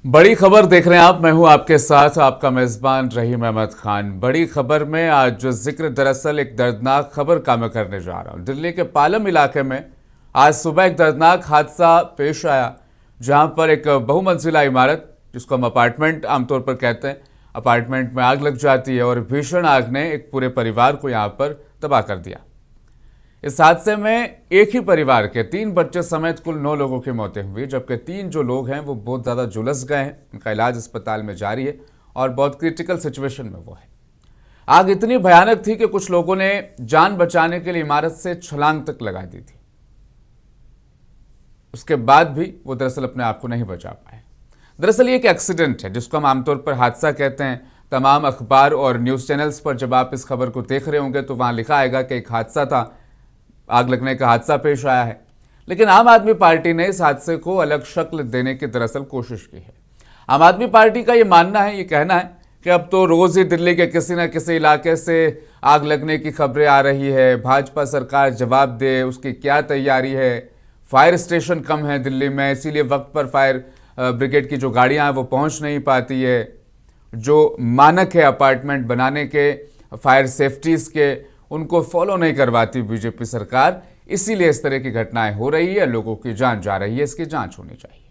बड़ी खबर देख रहे हैं आप। मैं हूं आपके साथ आपका मेजबान रहीम अहमद खान। बड़ी खबर में आज जो जिक्र दरअसल एक दर्दनाक खबर का मैं करने जा रहा हूं। दिल्ली के पालम इलाके में आज सुबह एक दर्दनाक हादसा पेश आया, जहां पर एक बहुमंजिला इमारत, जिसको हम अपार्टमेंट आमतौर पर कहते हैं, अपार्टमेंट में आग लग जाती है और भीषण आग ने एक पूरे परिवार को यहां पर तबाह कर दिया। इस हादसे में एक ही परिवार के 3 बच्चे समेत कुल 9 लोगों की मौतें हुई, जबकि 3 जो लोग हैं वो बहुत ज़्यादा झुलस गए हैं। उनका इलाज अस्पताल में जारी है और बहुत क्रिटिकल सिचुएशन में वो है। आग इतनी भयानक थी कि कुछ लोगों ने जान बचाने के लिए इमारत से छलांग तक लगा दी थी। उसके बाद भी वो दरअसल अपने आप को नहीं बचा पाए। दरअसल ये एक एक्सीडेंट है, जिसको हम आमतौर पर हादसा कहते हैं। तमाम अखबार और न्यूज़ चैनल्स पर जब आप इस खबर को देख रहे होंगे तो वहाँ लिखा आएगा कि एक हादसा था, आग लगने का हादसा पेश आया है। लेकिन आम आदमी पार्टी ने इस हादसे को अलग शक्ल देने की दरअसल कोशिश की है। आम आदमी पार्टी का ये मानना है, ये कहना है कि अब तो रोज ही दिल्ली के किसी न किसी इलाके से आग लगने की खबरें आ रही है। भाजपा सरकार जवाब दे, उसकी क्या तैयारी है। फायर स्टेशन कम है दिल्ली में, इसीलिए वक्त पर फायर ब्रिगेड की जो गाड़ियां हैं वो पहुंच नहीं पाती है। जो मानक है अपार्टमेंट बनाने के, फायर सेफ्टीज के, उनको फॉलो नहीं करवाती बीजेपी सरकार, इसीलिए इस तरह की घटनाएं हो रही है, लोगों की जान जा रही है। इसकी जांच होनी चाहिए।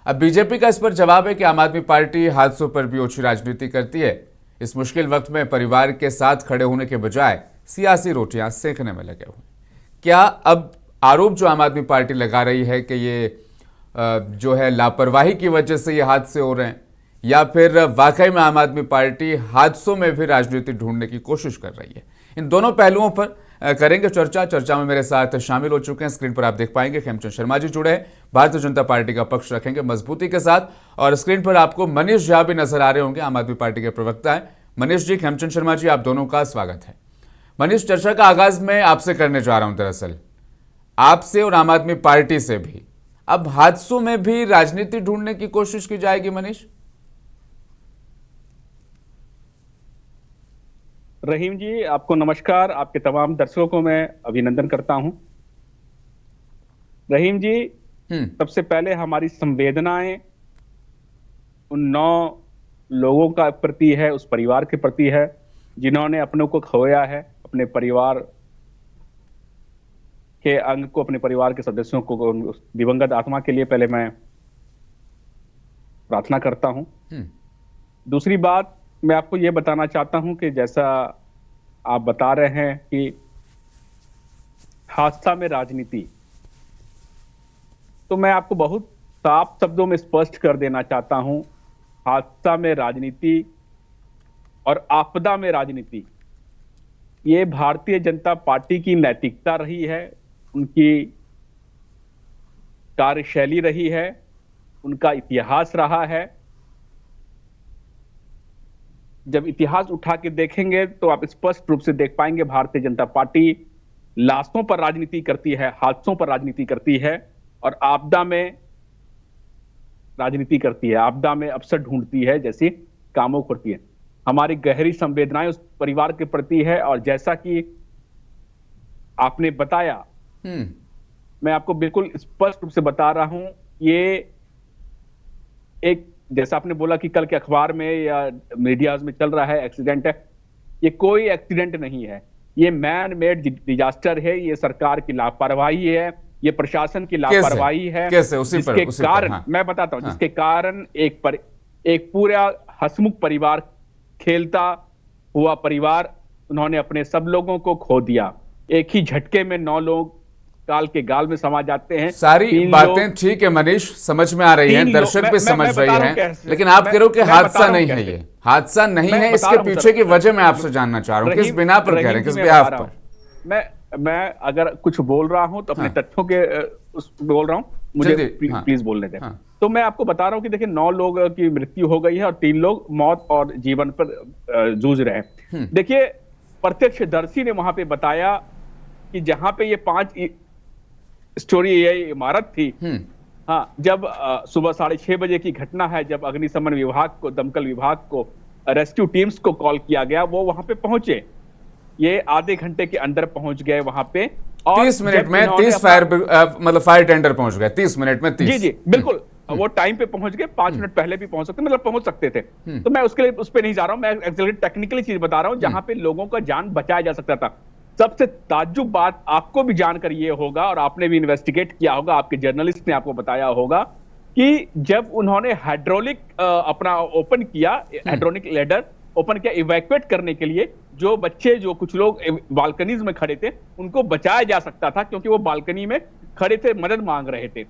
अब बीजेपी का इस पर जवाब है कि आम आदमी पार्टी हादसों पर भी ओछी राजनीति करती है। इस मुश्किल वक्त में परिवार के साथ खड़े होने के बजाय सियासी रोटियां सेकने में लगे हुए। क्या अब आरोप जो आम आदमी पार्टी लगा रही है कि ये जो है लापरवाही की वजह से ये हादसे हो रहे हैं, या फिर वाकई में आम आदमी पार्टी हादसों में भी राजनीति ढूंढने की कोशिश कर रही है, इन दोनों पहलुओं पर करेंगे चर्चा में मेरे साथ शामिल हो चुके हैं। स्क्रीन पर आप देख पाएंगे खेमचंद शर्मा जी जुड़े हैं, भारतीय जनता पार्टी का पक्ष रखेंगे मजबूती के साथ। और स्क्रीन पर आपको मनीष झा भी नजर आ रहे होंगे, आम आदमी पार्टी के प्रवक्ता है। मनीष जी, खेमचंद शर्मा जी, आप दोनों का स्वागत है। मनीष, चर्चा का आगाज मैं आपसे करने जा रहा हूं, दरअसल आपसे और आम आदमी पार्टी से भी। अब हादसों में भी राजनीति ढूंढने की कोशिश की जाएगी मनीष? रहीम जी, आपको नमस्कार। आपके तमाम दर्शकों को मैं अभिनंदन करता हूं। रहीम जी, सबसे पहले हमारी संवेदनाएं उन 9 लोगों का प्रति है, उस परिवार के प्रति है जिन्होंने अपनों को खोया है, अपने परिवार के अंग को, अपने परिवार के सदस्यों को, दिवंगत आत्मा के लिए पहले मैं प्रार्थना करता हूं। दूसरी बात, मैं आपको यह बताना चाहता हूं कि जैसा आप बता रहे हैं कि हादसा में राजनीति, तो मैं आपको बहुत साफ शब्दों में स्पष्ट कर देना चाहता हूं, हादसा में राजनीति और आपदा में राजनीति, ये भारतीय जनता पार्टी की नैतिकता रही है, उनकी कार्यशैली रही है, उनका इतिहास रहा है। जब इतिहास उठा के देखेंगे तो आप स्पष्ट रूप से देख पाएंगे भारतीय जनता पार्टी लाशों पर राजनीति करती है, हादसों पर राजनीति करती है और आपदा में राजनीति करती है, आपदा में अवसर ढूंढती है, जैसे कामों करती है। हमारी गहरी संवेदनाएं उस परिवार के प्रति है। और जैसा कि आपने बताया, मैं आपको बिल्कुल स्पष्ट रूप से बता रहा हूं, ये एक, जैसा आपने बोला कि कल के अखबार में या मीडिया में चल रहा है एक्सीडेंट है, ये कोई एक्सीडेंट नहीं है, ये मैन मेड डिजास्टर है, ये सरकार की लापरवाही है, ये प्रशासन की लापरवाही है। जिसके कारण, हाँ, मैं बताता हूं, हाँ, जिसके कारण एक पूरा हंसमुख परिवार, खेलता हुआ परिवार, उन्होंने अपने सब लोगों को खो दिया। एक ही झटके में 9 लोग काल के गाल में समा जाते हैं। सारी बातें ठीक है मनीष, समझ में आ रही हैं, दर्शक भी समझ रही हैं, लेकिन आप कह रहे हो कि हादसा नहीं है, ये हादसा नहीं है। इसके पीछे की वजह मैं आपसे जानना चाह रहा हूं, किस बिना पर कह रहे हैं, किस बिहाफ पर? मैं अगर कुछ बोल रहा हूं तो अपने तथ्यों के बोल रहा हूं, मुझे प्लीज बोलने दें। तो मैं आपको बता रहा हूं कि देखिए, 9 लोग की मृत्यु हो गई है और 3 लोग मौत और जीवन पर जूझ रहे हैं। देखिए, प्रत्यक्षदर्शी ने वहां पे बताया कि जहां पे ये 5 स्टोरी ये इमारत थी, हाँ, जब सुबह 6:30 बजे की घटना है, जब अग्निशमन विभाग को, दमकल विभाग को, रेस्क्यू टीम्स को कॉल किया गया, वो वहां पे पहुंचे। ये आधे घंटे के अंदर पहुंच गए वहां पे और 30 मिनट में 30 फायर टेंडर पहुंच गए, 30 मिनट में 30। जी बिल्कुल। वो टाइम पे पहुंच गए, 5 मिनट पहले भी पहुंच सकते, मतलब पहुंच सकते थे। तो मैं उसके लिए उस पे नहीं जा रहा हूं, मैं एक्चुअली टेक्निकली चीज बता रहा हूं जहां पे लोगों का जान बचाया जा सकता था। सबसे ताज्जुब बात, आपको भी जानकारी ये होगा और आपने भी इन्वेस्टिगेट किया होगा, आपके जर्नलिस्ट ने आपको बताया होगा कि जब उन्होंने हाइड्रोलिक अपना ओपन किया, हाइड्रोलिक लेडर ओपन किया इवैक्यूएट करने के लिए, जो बच्चे, जो कुछ लोग बालकनीज में खड़े थे, उनको बचाया जा सकता था क्योंकि वो बालकनी में खड़े थे, मदद मांग रहे थे।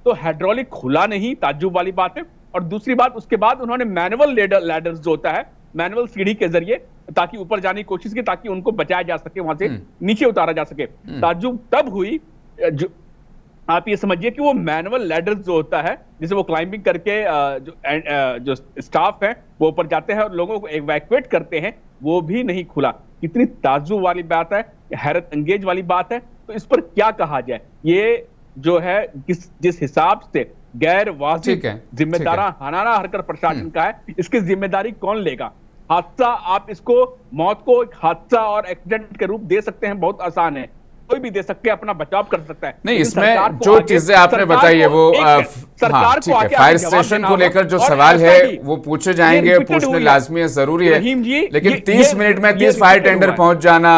तो हाइड्रोलिक खुला नहीं, ताज्जुब वाली बात है। और दूसरी बात, उसके बाद उन्होंने मैनुअल लैडर्स जो होता है, मैनुअल सीढ़ी के जरिए ताकि ऊपर जाने की कोशिश की, ताकि उनको बचाया जा सके, वहां से नीचे उतारा जा सके। ताज्जुब तब हुई, जो आप ये समझिए कि वो मैनुअल लैडर्स जो होता है, जिसे वो क्लाइंबिंग करके जो स्टाफ है वो ऊपर जाते हैं और लोगों को इवैक्यूएट करते हैं, वो भी नहीं खुला। कितनी ताज्जुब वाली बात है, हैरत अंगेज वाली बात है। तो इस पर क्या कहा जाए? ये जो है जिस हिसाब से गैर वाजिब जिम्मेदाराना हरकत प्रशासन का है, इसकी जिम्मेदारी कौन लेगा? हादसा, आप इसको मौत को एक हादसा और एक्सीडेंट के रूप दे सकते हैं, बहुत आसान है, कोई भी दे सकते हैं, अपना बचाव कर सकता है। नहीं, इसमें जो चीजें आपने बताई है वो सरकार को आगे फायर स्टेशन को लेकर जो सवाल है वो पूछे जाएंगे, पूछने लाजमी है, जरूरी है। लेकिन 30 मिनट में 30 फायर टेंडर पहुंच जाना,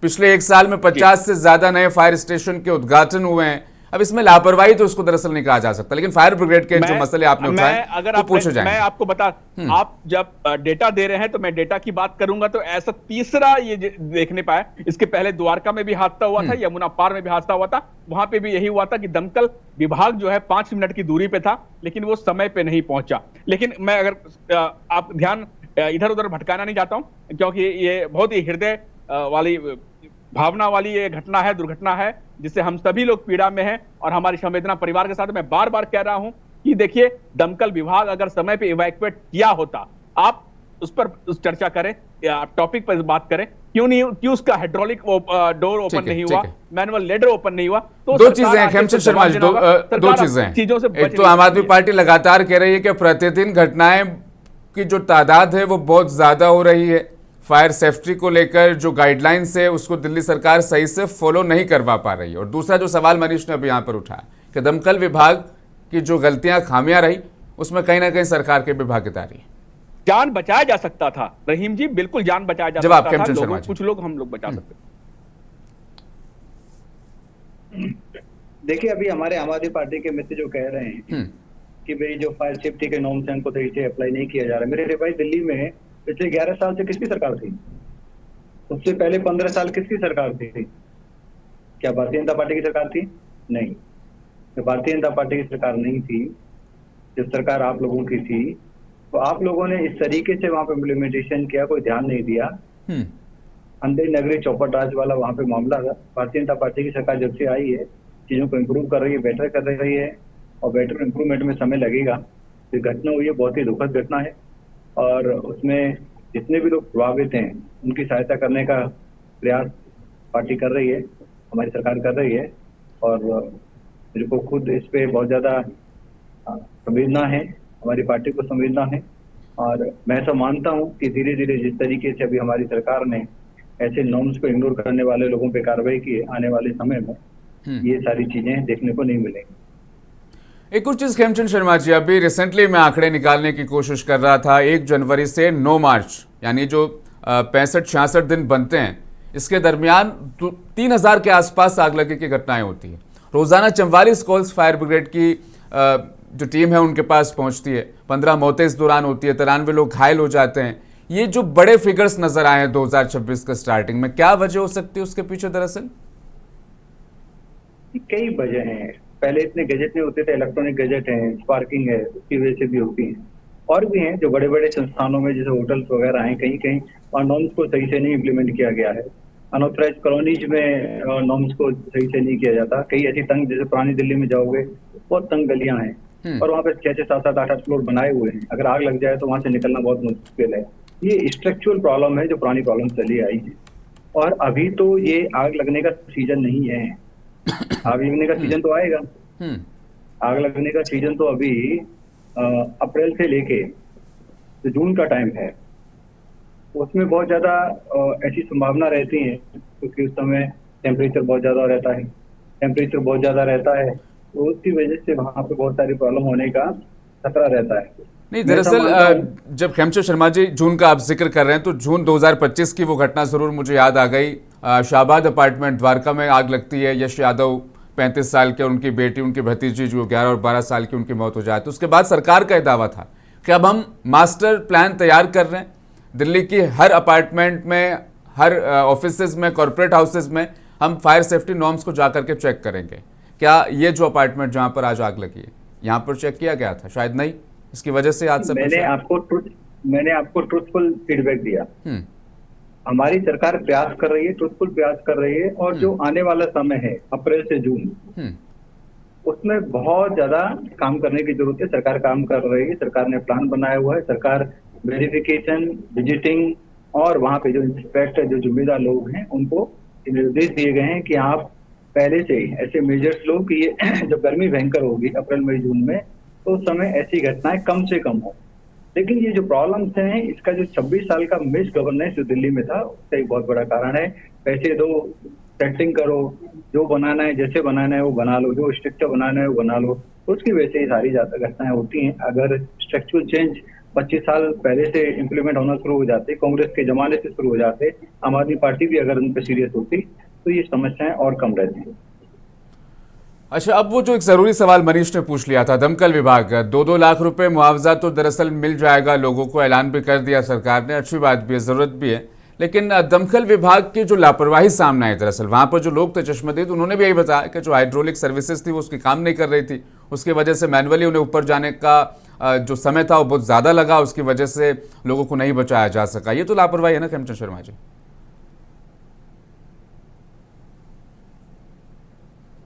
पिछले 1 साल में 50 से ज्यादा नए फायर स्टेशन के उद्घाटन हुए हैं। अब इसमें लापरवाही तो उसको दरअसल नहीं कहा जा सकता, लेकिन फायर ब्रिगेड के जो मसले आपने उठाए वो पूछे जाएंगे। मैं आपको बता, आप जब डेटा दे रहे हैं तो मैं डेटा की बात करूंगा, तो ऐसा तीसरा ये देखने पाया। इसके पहले द्वारका में भी हादसा हुआ था, यमुना पार में भी हादसा हुआ था, वहां पे भी यही हुआ था कि दमकल विभाग जो है 5 मिनट की दूरी पे था, लेकिन वो समय पे नहीं पहुंचा। लेकिन मैं, अगर आप ध्यान इधर उधर भटकाना नहीं चाहता हूं, क्योंकि ये बहुत ही हृदय वाली, भावना वाली ये घटना है, दुर्घटना है, जिससे हम सभी लोग पीड़ा में हैं और हमारी संवेदना परिवार के साथ। मैं बार बार कह रहा हूं कि देखिए, दमकल विभाग अगर समय पे इवैक्यूएट किया होता, आप उस पर चर्चा करें, टॉपिक पर बात करें, क्यों उसका हाइड्रोलिक डोर ओपन नहीं हुआ, मैनुअल लेडर ओपन नहीं हुआ? तो दो चीजें हैं खेमचंद शर्मा जी, दो चीजें हैं। चीजों से एक तो आम आदमी पार्टी लगातार कह रही है कि प्रतिदिन घटनाएं की जो तादाद है वो बहुत ज्यादा हो रही है, फायर सेफ्टी को लेकर जो गाइडलाइंस है उसको दिल्ली सरकार सही से फॉलो नहीं करवा पा रही है। और दूसरा जो सवाल मनीष ने अभी यहाँ पर उठाया कि दमकल विभाग की जो गलतियां, खामियां रही, उसमें कहीं ना कहीं सरकार की भी भागीदारी है। जान बचाया जा सकता था रहीम जी, बिल्कुल जान बचाया जा सकता था। लोगों, कुछ लोग, हम लोग बचा सकते। देखिए, अभी हमारे आम आदमी पार्टी के मित्र जो कह रहे हैं कि भाई जो फायर सेफ्टी के नॉर्म्स हैं उनको सही से अप्लाई नहीं किया जा रहा। मेरे भाई, दिल्ली में पिछले 11 साल से किसकी सरकार थी? उससे पहले 15 साल किसकी सरकार थी? क्या भारतीय जनता पार्टी की सरकार थी? नहीं, तो भारतीय जनता पार्टी की सरकार नहीं थी। जब सरकार आप लोगों की थी तो आप लोगों ने इस तरीके से वहां पे इम्प्लीमेंटेशन किया, कोई ध्यान नहीं दिया। अंधे नगरी चौपट राज वाला वहां पे मामला था। भारतीय जनता पार्टी की सरकार जब से आई है, चीजों को इम्प्रूव कर रही है, बेटर कर रही है, और बेटर इम्प्रूवमेंट में समय लगेगा। ये घटना हुई है, बहुत ही दुखद घटना है, और उसमें जितने भी लोग प्रभावित हैं उनकी सहायता करने का प्रयास पार्टी कर रही है, हमारी सरकार कर रही है। और मेरे को खुद इस पे बहुत ज्यादा संवेदना है, हमारी पार्टी को संवेदना है। और मैं ऐसा मानता हूं कि धीरे धीरे जिस तरीके से अभी हमारी सरकार ने ऐसे नॉर्म्स को इग्नोर करने वाले लोगों पे कार्रवाई की है, आने वाले समय में ये सारी चीजें देखने को नहीं मिलेंगी। एक और चीज खेमचंद शर्मा जी, अभी रिसेंटली मैं आंकड़े निकालने की कोशिश कर रहा था, 1 जनवरी से 9 मार्च यानी जो 65-66 दिन बनते हैं, इसके दरमियान 3000 के आसपास आगलगी की घटनाएं होती है। रोजाना 44 कॉल्स फायर ब्रिगेड की जो टीम है उनके पास पहुंचती है, 15 मौतें इस दौरान होती है, 93 लोग घायल हो जाते हैं। ये जो बड़े फिगर्स नजर आए हैं 2026 के स्टार्टिंग में, क्या वजह हो सकती है उसके पीछे? दरअसल कई वजह हैं। पहले इतने गैजेट नहीं होते थे, इलेक्ट्रॉनिक गैजेट हैं, स्पार्किंग है, उसकी वजह से भी होती है। और भी हैं जो बड़े बड़े संस्थानों में, जैसे होटल्स वगैरह हैं, कहीं कहीं और नॉर्म्स को सही से नहीं इम्प्लीमेंट किया गया है। अनऑथराइज कॉलोनीज में नॉर्म्स को सही से नहीं किया जाता। कई ऐसी तंग, जैसे पुरानी दिल्ली में जाओगे बहुत तंग गलियां हैं और वहाँ पे 6-6, 7-7, 8-8 फ्लोर बनाए हुए हैं। अगर आग लग जाए तो वहां से निकलना बहुत मुश्किल है। ये स्ट्रक्चरल प्रॉब्लम है जो पुरानी प्रॉब्लम चली आई है। और अभी तो ये आग लगने का सीजन नहीं है। आग लगने का सीजन तो आएगा। आग लगने का सीजन तो अभी अप्रैल से लेके तो जून का टाइम है। उसमें बहुत ज्यादा ऐसी संभावना रहती है क्योंकि उस समय टेम्परेचर बहुत ज्यादा रहता है। टेम्परेचर बहुत ज्यादा रहता है तो उसकी वजह से वहां पे बहुत सारी प्रॉब्लम होने का खतरा रहता है। नहीं, मैं ऐसा दरअसल मानता हूँ। जब खेमचंद शर्मा जी जून का आप जिक्र कर रहे हैं तो जून 2025 की वो घटना जरूर मुझे याद आ गई। शाहबाद अपार्टमेंट द्वारका में आग लगती है, यश यादव 35 साल के, उनकी बेटी, उनकी भतीजी जो 11 और 12 साल की, उनकी मौत हो जाती है। उसके बाद सरकार का दावा था कि अब हम मास्टर प्लान तैयार कर रहे हैं, दिल्ली की हर अपार्टमेंट में, हर ऑफिसेज में, कॉरपोरेट हाउसेज में हम फायर सेफ्टी नॉर्म्स को जाकर के चेक करेंगे। क्या ये जो अपार्टमेंट जहां पर आज आग लगी है, यहाँ पर चेक किया गया था? शायद नहीं, इसकी वजह से आज सब मैंने आपको ट्रुथफुल फीडबैक दिया। हम्म हमारी सरकार प्रयास कर रही है, ट्रुथफुल प्रयास कर रही है, और जो आने वाला समय है अप्रैल से जून, हम्म उसमें बहुत ज्यादा काम करने की जरूरत है। सरकार काम कर रही है, सरकार ने प्लान बनाया हुआ है। सरकार वेरिफिकेशन, विजिटिंग और वहां पे जो इंस्पेक्टर, जो जिम्मेदार लोग हैं, उनको निर्देश दिए गए हैं कि आप पहले से ही ऐसे मेजर्स लो कि ये जब गर्मी भयंकर होगी अप्रैल मई जून में, तो उस समय ऐसी घटनाएं कम से कम हो। लेकिन ये जो प्रॉब्लम्स हैं, इसका जो 26 साल का मिस गवर्नेंस जो दिल्ली में था, उसका एक बहुत बड़ा कारण है। पैसे दो, सेटिंग करो, जो बनाना है जैसे बनाना है वो बना लो, जो स्ट्रक्चर बनाना है वो बना लो, तो उसकी वजह से ही सारी ज्यादा घटनाएं होती हैं। अगर स्ट्रक्चरल चेंज 25 साल पहले से इम्प्लीमेंट होना शुरू हो जाते, कांग्रेस के जमाने से शुरू हो जाते, आम आदमी पार्टी भी अगर उन पर सीरियस होती, तो ये समस्याएं और कम रहती। अच्छा, अब वो जो एक जरूरी सवाल मनीष ने पूछ लिया था, दमकल विभाग, 2-2 लाख रुपए मुआवजा तो दरअसल मिल जाएगा लोगों को, ऐलान भी कर दिया सरकार ने, अच्छी बात भी है, जरूरत भी है। लेकिन दमकल विभाग की जो लापरवाही सामने आई, दरअसल वहां पर जो लोग थे चश्मदीद, उन्होंने भी यही बताया कि जो हाइड्रोलिक सर्विसेज थी वो उसकी काम नहीं कर रही थी, उसकी वजह से मैनुअली उन्हें ऊपर जाने का जो समय था वो बहुत ज्यादा लगा, उसकी वजह से लोगों को नहीं बचाया जा सका। ये तो लापरवाही है ना खेमचंद शर्मा जी?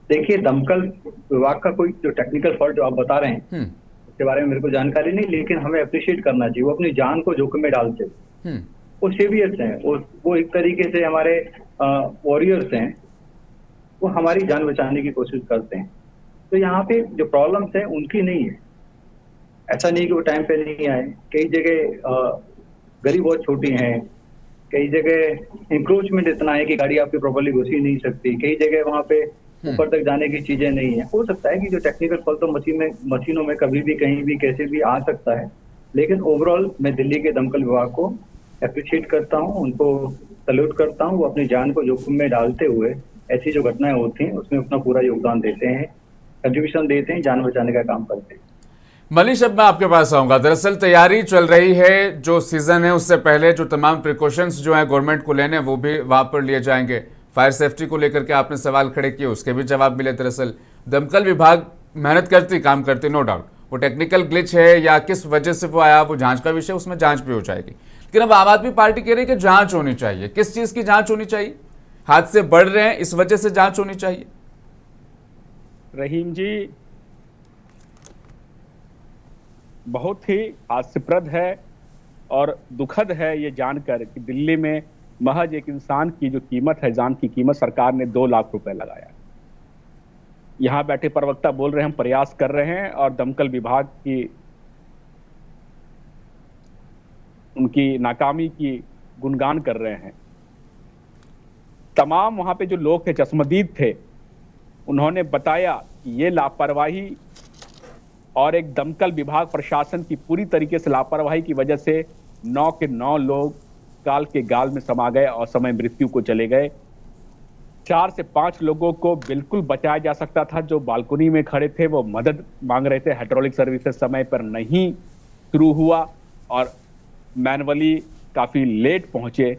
देखिए, दमकल विभाग का कोई जो टेक्निकल फॉल्ट जो आप बता रहे हैं, उसके बारे में मेरे को जानकारी नहीं, लेकिन हमें अप्रिशिएट करना चाहिए। वो अपनी जान को जोखिम में डालते, वो सेवियर्स हैं, वो एक तरीके से हमारे वॉरियर्स हैं, वो हमारी जान बचाने की कोशिश करते हैं। तो यहाँ पे जो प्रॉब्लम्स हैं उनकी नहीं है, ऐसा नहीं कि वो टाइम पे नहीं आए। कई जगह गली बहुत छोटी हैं, कई जगह इंक्रोचमेंट इतना है कि गाड़ी आपकी प्रॉपर्ली घुस ही नहीं सकती, कई जगह वहां पे ऊपर तक जाने की चीजें नहीं है। हो सकता है कि जो टेक्निकल फॉल्ट तो मशीनों में कभी भी, कहीं भी, कैसे भी आ सकता है, लेकिन ओवरऑल मैं दिल्ली के दमकल विभाग को अप्रिशिएट करता हूँ, उनको सल्यूट करता हूँ। वो अपनी जान को जोखिम में डालते हुए ऐसी जो घटनाएं होती हैं उसमें अपना पूरा योगदान देते हैं, कंट्रीब्यूशन देते हैं, जान बचाने का काम करते हैं। मनीष, अब मैं आपके पास आऊंगा। दरअसल तैयारी चल रही है, जो सीजन है उससे पहले जो तमाम प्रिकॉशंस जो है गवर्नमेंट को लेने, वो भी वहां पर लिए जाएंगे। फायर सेफ्टी को लेकर के आपने सवाल खड़े किए, उसके भी जवाब मिले। दरअसल दमकल विभाग मेहनत करती, काम करती, नो डाउट। वो टेक्निकल ग्लिच है या किस वजह से वो आया, वो जांच का विषय, उसमें जांच भी हो जाएगी। लेकिन अब आम आदमी पार्टी कह रही है कि जांच होनी चाहिए। किस चीज की जांच होनी चाहिए? हादसे बढ़ रहे हैं, इस वजह से जांच होनी चाहिए। रहीम जी, बहुत ही हास्यप्रद है और दुखद है ये जानकर कि दिल्ली में महज एक इंसान की जो कीमत है, जान की कीमत, सरकार ने 2 लाख रुपए लगाया। यहां बैठे प्रवक्ता बोल रहे हैं हम प्रयास कर रहे हैं, और दमकल विभाग की उनकी नाकामी की गुणगान कर रहे हैं। तमाम वहां पे जो लोग थे, चश्मदीद थे, उन्होंने बताया कि ये लापरवाही और एक दमकल विभाग प्रशासन की पूरी तरीके से लापरवाही की वजह से 9 के 9 लोग काल के गाल में समा गए और समय मृत्यु को चले गए। 4 से 5 लोगों को बिल्कुल बचाया जा सकता था, जो बालकनी में खड़े थे, वो मदद मांग रहे थे। हाइड्रोलिक सर्विसेज समय पर नहीं शुरू हुआ और मैनुअली काफी लेट पहुंचे।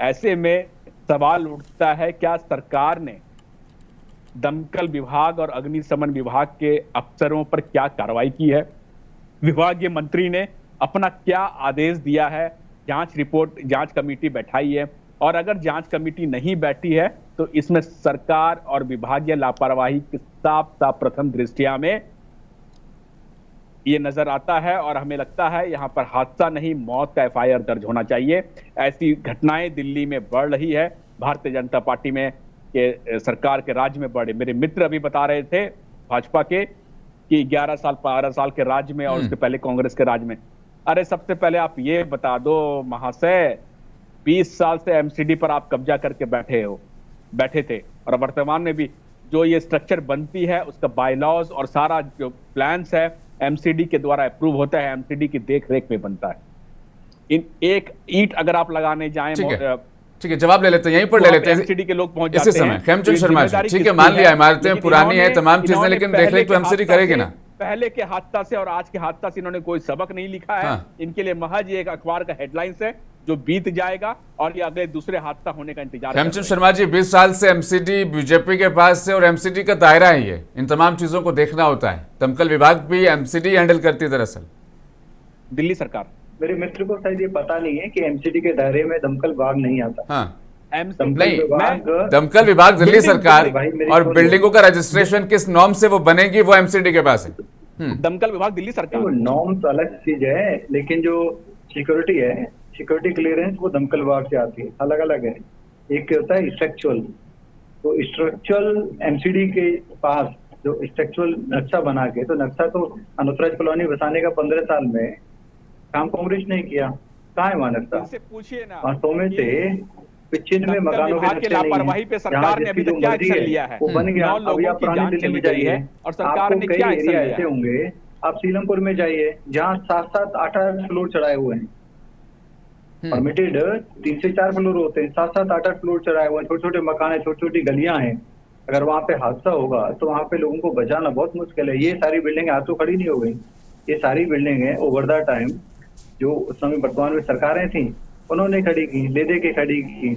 ऐसे में सवाल उठता है, क्या सरकार ने दमकल विभाग और अग्निशमन विभाग के अफसरों पर क्या कार्रवाई की है? विभागीय मंत्री ने अपना क्या आदेश दिया है? जांच रिपोर्ट, जांच कमेटी बैठाई है, और अगर जांच कमेटी नहीं बैठी है तो इसमें सरकार और विभागीय लापरवाही के साफ साफ प्रथम दृष्टया में ये नजर आता है। और हमें लगता है यहाँ पर हादसा नहीं, मौत का FIR दर्ज होना चाहिए। ऐसी घटनाएं दिल्ली में बढ़ रही है, भारतीय जनता पार्टी में के सरकार के राज्य में बढ़े। मेरे मित्र अभी बता रहे थे भाजपा के कि 11 साल 12 साल के राज्य में और उसके पहले कांग्रेस के राज्य में। अरे सबसे पहले आप ये बता दो महाशय, 20 साल से MCD पर आप कब्जा करके बैठे थे, और वर्तमान में भी जो ये स्ट्रक्चर बनती है उसका बायलॉज और सारा जो प्लान्स है एमसीडी के द्वारा अप्रूव होता है, एमसीडी की देख रेख में बनता है। इन एक ईंट अगर आप लगाने जाएं, ठीक है, जवाब ले लेते हैं, यहीं पर ले लेते हैं एमसीडी के लोग पहुंच इसी जाते समय। हैं। खेमचंद शर्मा जी, ठीक है, मान लिया इमारतें पुरानी हैं, तमाम चीजें, लेकिन देख रेख तो एमसीडी करेगी ना। पहले के हादसा से और आज के हादसा से इन्होंने कोई सबक नहीं लिखा है। इनके लिए महज ये एक अखबार का हेडलाइंस है जो बीत जाएगा और ये अगले दूसरे हादसा होने का इंतजार। खेमचंद शर्मा जी, 20 साल से एमसीडी बीजेपी के पास है और एमसीडी का दायरा ही है, इन तमाम चीजों को देखना होता है। दमकल विभाग भी एमसीडी हैंडल करती है दरअसल, दिल्ली सरकार। मेरे मित्र को शायद ये पता नहीं है कि एमसीडी के दायरे में दमकल विभाग नहीं आता। हाँ, नहीं, दमकल विभाग दिल्ली सरकार, और बिल्डिंगों का रजिस्ट्रेशन किस नॉर्म से वो बनेगी वो एमसीडी के पास है। दमकल विभाग दिल्ली सरकार। नॉर्म्स अलग चीज है, लेकिन जो सिक्योरिटी है, सिक्योरिटी क्लियरेंस वो दमकल विभाग से आती है, अलग अलग है। एक होता है स्ट्रक्चरल, तो स्ट्रक्चरल एमसीडी के पास जो स्ट्रक्चरल नक्शा बना के, तो नक्शा तो अनऑथराइज्ड कॉलोनी बसाने का 15 साल में काम कांग्रेस ने किया, कहाँ है मानकता? पूछिए ना, वास्तव में से 95 मकानों के लापरवाही पे सरकार ने अभी तक क्या एक्शन लिया है? वो बन गया। अभी आप पुरानी दिल्ली में जाइए और सरकार ने क्या एक्शन लिया ऐसे होंगे, आप सीलमपुर में जाइए जहाँ 7-7, 8-8 फ्लोर चढ़ाए हुए हैं, परमिटेड 3 से 4 फ्लोर होते हैं, 7-7, 8-8 फ्लोर चढ़ाए हुए हैं, छोटे छोटे मकान है, छोटी छोटी गलियां हैं। अगर वहां पे हादसा होगा तो वहां पे लोगों को बचाना बहुत मुश्किल है। ये सारी बिल्डिंग आज तो खड़ी नहीं हो गई, ये सारी बिल्डिंग है ओवर द टाइम जो उस समय वर्तमान में सरकारें थी उन्होंने खड़ी की, ले दे के खड़ी की,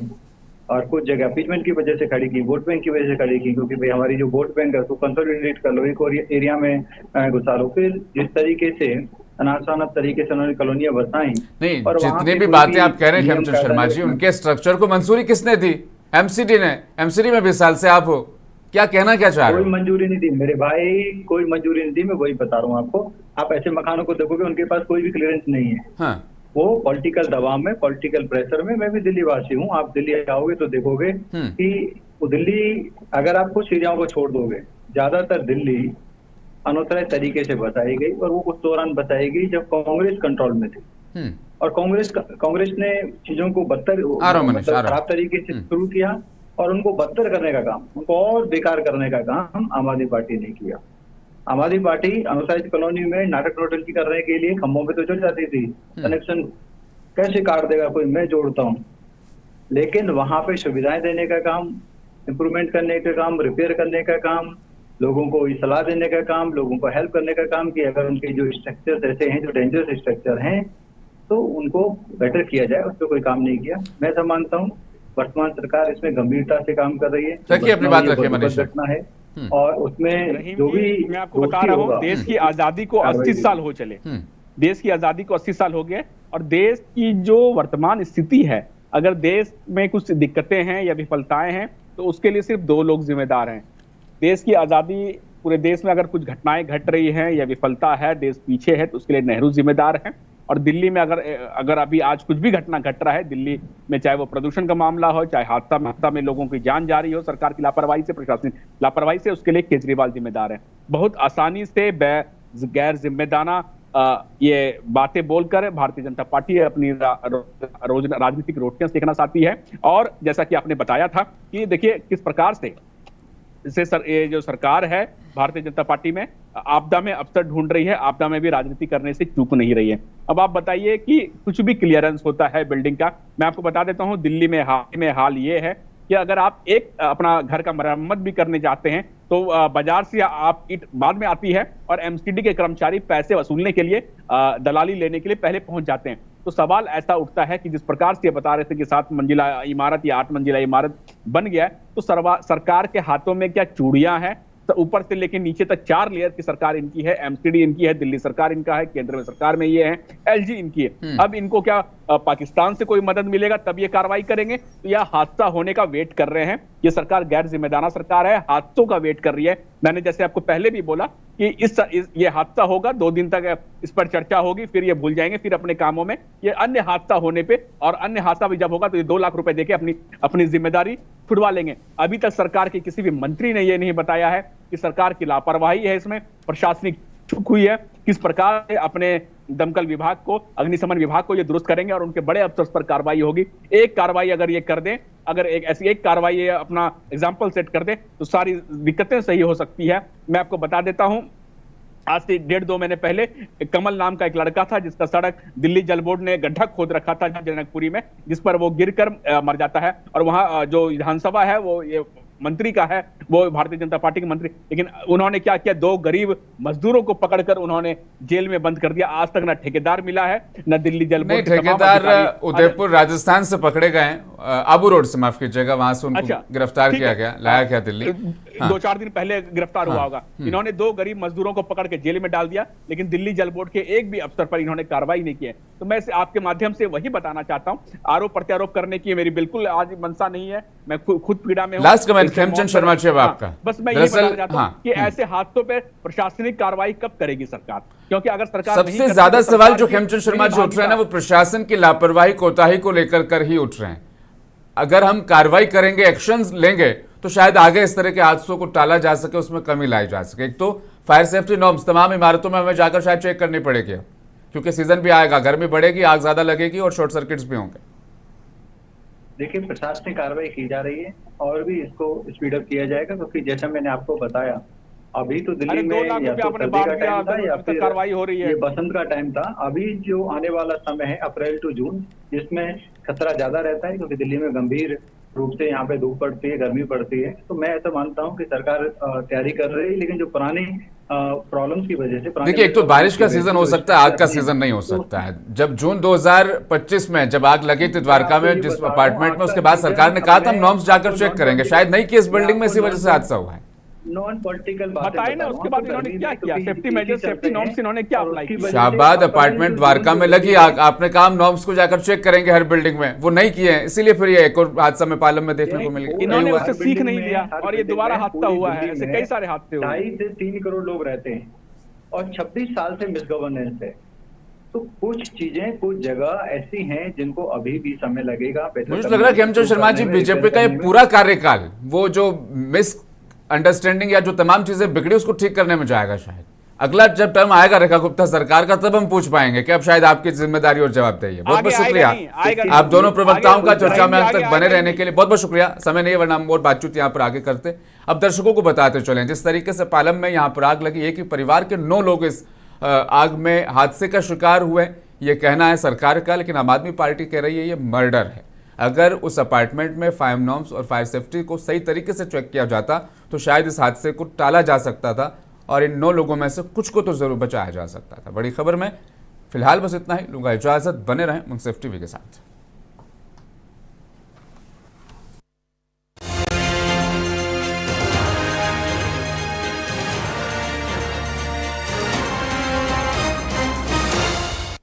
और कुछ जगह अपीचमेंट की वजह से खड़ी की, वोट बैंक की वजह से खड़ी की, क्योंकि भाई हमारी जो वोट बैंक है उसको कंसोलिडेट कर लो, एक एरिया में घुसा लो। फिर जिस तरीके से अनासाना तरीके से उन्होंने कॉलोनियां बसाई, नहीं, जितनी भी बातें आप कह रहे हैं खेमचंद शर्मा जी, उनके स्ट्रक्चर को मंजूरी किसने दी? एमसीडी ने। एमसीडी में 20 साल से आप हो, क्या कहना क्या चाह रहे हो? कोई मंजूरी नहीं दी मेरे भाई, कोई मंजूरी नहीं दी, मैं वही बता रहा हूँ आपको। आप ऐसे मकानों को देखोगे उनके पास कोई भी क्लियरेंस नहीं है। हाँ। वो पॉलिटिकल दबाव में, पॉलिटिकल प्रेशर में, मैं भी दिल्ली वासी हूँ, आप दिल्ली आओगे तो देखोगे कि दिल्ली, अगर आप कुछ एरियाओं को छोड़ दोगे, ज्यादातर दिल्ली अनऑथराइज्ड तरीके से बसाई गई, और वो उस दौरान बसाई गई जब कांग्रेस कंट्रोल में थी। और कांग्रेस ने चीजों को बदतर, खराब तरीके से शुरू किया और उनको बदतर करने का काम, उनको और बेकार करने का काम आम आदमी पार्टी ने किया। आम आदमी पार्टी अनऑथराइज्ड कॉलोनी में नाटक नोटंकी करने के लिए खंभों पे तो चढ़ जाती थी, कनेक्शन कैसे काट देगा कोई, मैं जोड़ता हूँ, लेकिन वहां पे सुविधाएं देने का काम, इंप्रूवमेंट करने का काम, रिपेयर करने का काम, लोगों को सलाह देने का काम, लोगों को हेल्प करने का काम, कि अगर उनके जो स्ट्रक्चर्स ऐसे हैं जो डेंजरस स्ट्रक्चर हैं तो उनको बेटर किया जाए, उस पर कोई काम नहीं किया। मैं सब मानता हूँ वर्तमान सरकार इसमें गंभीरता से काम कर रही है, अपनी बात रखिए मनीष, घटना है, और उसमें जो भी मैं आपको बता रहा हूँ, देश की आजादी को 80 साल हो चले, देश की आजादी को 80 साल हो गए, और देश की जो वर्तमान स्थिति है, अगर देश में कुछ दिक्कतें हैं या विफलताएं हैं तो उसके लिए सिर्फ 2 लोग जिम्मेदार हैं। देश की आजादी, पूरे देश में अगर कुछ घटनाएं घट रही हैं या विफलता है, देश पीछे है, तो उसके लिए नेहरू जिम्मेदार हैं। और दिल्ली में अगर अभी आज कुछ भी घटना घट रहा है दिल्ली में, चाहे वो प्रदूषण का मामला हो, चाहे हादसा में लोगों की जान जा रही हो सरकार की लापरवाही से, प्रशासनिक लापरवाही से, उसके लिए केजरीवाल जिम्मेदार है। बहुत आसानी से गैर जिम्मेदाराना ये बातें बोलकर भारतीय जनता पार्टी अपनी राजनीतिक रोटियां सेकना चाहती है। और जैसा कि आपने बताया था कि देखिए किस प्रकार से ये जो सरकार है भारतीय जनता पार्टी में आपदा में अवसर ढूंढ रही है, आपदा में भी राजनीति करने से चूक नहीं रही है। अब आप बताइए कि कुछ भी क्लियरेंस होता है बिल्डिंग का, मैं आपको बता देता हूं दिल्ली में हाल ये है कि अगर आप एक अपना घर का मरम्मत भी करने जाते हैं तो बाजार से आप ईंट बाद में आती है और एमसीडी के कर्मचारी पैसे वसूलने के लिए, दलाली लेने के लिए पहले पहुंच जाते हैं। तो सवाल ऐसा उठता है कि जिस प्रकार से बता रहे थे कि 7 मंजिला इमारत या 8 मंजिला इमारत बन गया है, तो सरकार के हाथों में क्या चूड़ियां हैं? तो ऊपर से लेकर नीचे तक 4 लेयर की सरकार इनकी है, एमसीडी इनकी है, दिल्ली सरकार इनका है, केंद्र में सरकार में ये है, एलजी इनकी है। अब इनको क्या पाकिस्तान से कोई मदद मिलेगा तब ये कार्रवाई करेंगे, तो यह हादसा होने का वेट कर रहे हैं। ये सरकार गैर जिम्मेदाराना सरकार है, हादसों का वेट कर रही है। मैंने जैसे आपको पहले भी बोला कि ये हादसा होगा, 2 दिन तक इस पर चर्चा होगी, फिर ये भूल जाएंगे, फिर अपने कामों में। ये अन्य हादसा होने पे, और अन्य हादसा भी जब होगा तो ये 2 लाख रुपए देके अपनी जिम्मेदारी छुड़वा लेंगे। अभी तक सरकार के किसी भी मंत्री ने यह नहीं बताया है कि सरकार की लापरवाही है, इसमें प्रशासनिक चूक हुई है, किस प्रकार से अपने दमकल विभाग को, अग्निशमन विभाग को ये दुरुस्त करेंगे और उनके बड़े अफसर पर कार्रवाई होगी। एक कार्रवाई अगर ये कर दें अगर एक ऐसी एक कार्रवाई ये अपना एग्जाम्पल सेट कर दे तो सारी दिक्कतें सही हो सकती है। मैं आपको बता देता हूं, आज से 1.5-2 महीने पहले एक कमल नाम का एक लड़का था जिसका सड़क दिल्ली जल बोर्ड ने गड्ढा खोद रखा था जनकपुरी में, जिस पर वो गिरकर मर जाता है। और वहां जो विधानसभा है वो ये मंत्री का है, वो भारतीय जनता पार्टी के मंत्री, लेकिन उन्होंने क्या किया, 2 गरीब मजदूरों को पकड़कर उन्होंने जेल में बंद कर दिया। आज तक ना ठेकेदार मिला है न दिल्ली जल बोर्ड के तमाम ठेकेदार अधिकारी। उदयपुर राजस्थान से पकड़े गए हैं, आबू रोड से, माफ कीजिएगा, वहां से उनको गिरफ्तार किया गया, लाया गया दिल्ली। 2-4 दिन पहले गिरफ्तार हुआ होगा। इन्होंने 2 गरीब मजदूरों को पकड़ के जेल में डाल दिया, लेकिन दिल्ली जल बोर्ड के एक भी अफसर पर इन्होंने कार्रवाई नहीं की है। तो मैं आपके माध्यम से वही बताना चाहता हूं, आरोप प्रत्यारोप करने की मेरी बिल्कुल आज मंशा नहीं है, मैं खुद पीड़ा में हूं। लास्ट कमेंट खेमचंद शर्मा जी, अब आपका। बस मैं ये बताना चाहता हूं कि ऐसे हादसों पर प्रशासनिक कार्रवाई कब करेगी सरकार, क्योंकि अगर सरकार सबसे ज्यादा सवाल जो खेमचंद शर्मा जी उठ रहे हैं ना, वो प्रशासन की लापरवाही कोताही को लेकर कर ही उठ रहे हैं। अगर हम कार्रवाई करेंगे, एक्शंस लेंगे, तो शायद आगे इस तरह के हादसों को टाला जा सके, उसमें कमी लाई जा सके। एक तो फायर सेफ्टी नॉर्म्स तमाम इमारतों में हमें जाकर शायद चेक करनी पड़ेगी, क्योंकि सीजन भी आएगा, गर्मी बढ़ेगी, आग ज्यादा लगेगी और शॉर्ट सर्किट्स भी होंगे। देखिए, प्रशासनिक कार्रवाई की जा रही है और भी इसको स्पीड अप किया जाएगा, क्योंकि जैसा मैंने आपको बताया, अभी तो दिल्ली में या तो सर्दी का टाइम था या फिर कार्रवाई हो रही है, ये बसंत का टाइम था। अभी जो आने वाला समय है अप्रैल टू जून, जिसमें खतरा ज्यादा रहता है, क्योंकि दिल्ली में गंभीर रूप से यहाँ पे धूप पड़ती है, गर्मी पड़ती है। तो मैं ऐसा मानता हूँ कि सरकार तैयारी कर रही है, लेकिन जो पुरानी प्रॉब्लम्स की वजह से, देखिए, एक तो बारिश का सीजन हो सकता है, आग का सीजन नहीं हो सकता है। जब जून 2025 में जब आग लगी थी द्वारका में जिस अपार्टमेंट में, उसके बाद सरकार ने कहा था हम नॉर्म्स जाकर चेक करेंगे, शायद नहीं कि इस बिल्डिंग में इसी वजह से हादसा हुआ है। नॉन पॉलिटिकल बताइए ना, उसके बाद इन्होंने क्या किया, सेफ्टी मेजर, सेफ्टी नॉर्म्स इन्होंने क्या अप्लाई किया? शाहबाद अपार्टमेंट द्वारका में लगी आग, आपने कहा नॉर्म्स को जाकर चेक करेंगे हर बिल्डिंग में, वो नहीं किए, इसीलिए फिर ये एक और हादसा में पालम में देखने को मिल गया। इन्होंने उससे सीख नहीं लिया और ये दोबारा हादसा हुआ है। ऐसे कई सारे हादसे हुए। 2.5 से 3 करोड़ लोग रहते हैं और 26 साल से मिसगवर्नेंस है। तो कुछ चीजें, कुछ जगह ऐसी हैं जिनको अभी भी समय लगेगा। मुझे लग रहा है खेमचंद शर्मा जी, बीजेपी का ये पूरा कार्यकाल वो जो मिस अंडरस्टैंडिंग या जो तमाम चीजें बिगड़ी उसको ठीक करने में जाएगा। शायद अगला जब टर्म आएगा रेखा गुप्ता सरकार का, तब हम पूछ पाएंगे कि अब शायद आपकी जिम्मेदारी और जवाबदेही है। बहुत बहुत शुक्रिया आप दोनों प्रवक्ताओं का चर्चा में अंत तक बने रहने के लिए। बहुत बहुत शुक्रिया। समय नहीं है, वरना हम और बातचीत यहाँ पर आगे करते। अब दर्शकों को बताते चलें, जिस तरीके से पालम में यहाँ पर आग लगी, एक ही परिवार के 9 लोग इस आग में हादसे का शिकार हुए, ये कहना है सरकार का, लेकिन आम आदमी पार्टी कह रही है ये मर्डर है। अगर उस अपार्टमेंट में फायर नॉर्म्स और फायर सेफ्टी को सही तरीके से चेक किया जाता तो शायद इस हादसे को टाला जा सकता था और इन 9 लोगों में से कुछ को तो जरूर बचाया जा सकता था। बड़ी खबर में फिलहाल बस इतना ही, लूंगा इजाजत, बने रहें मुंसिफ टीवी के साथ।